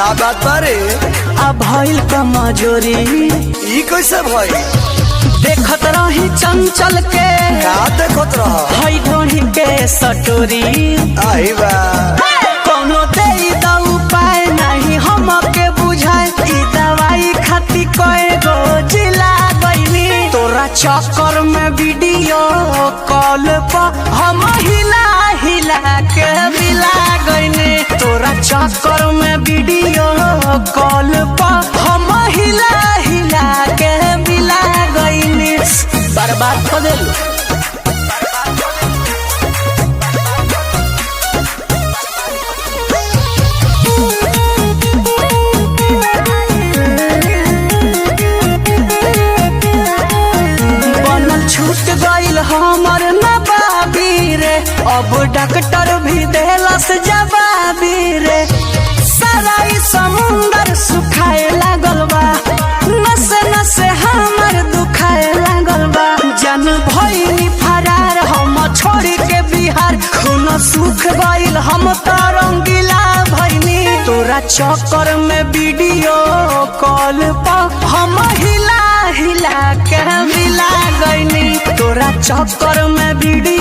का बात बारे अब भइल कमजोरी ई कैसे भइल देखत रही चंचल के का देखत रह हई ढोही के सटोरी आई बा कोनो दे द उपाय नहीं हमके बुझाए ई दवाई खाती कए गो जिला गईनी तोरा चक्कर में वीडियो कॉल पर हम हिला हिला के मिला गईनी तोरा चक्कर में वीडियो कॉल पर हम हिला हिला के मिला गईनी बर्बाद कर देलू छूट गईल हमर नबाबी रे अब डॉक्टर भी देलस जवाबी रे सारा ई समुंदर सुखाए लागल बा नसे नसे हमर दुखाए लागल बा जन भइनी फरार हम छोड़ के बिहार खून सुख गईल हम तो रंगीला भइनी तोरा चक्कर में वीडियो कॉल पर हम हिला हिला के मिला गईनी तोरा चक्कर में वीडियो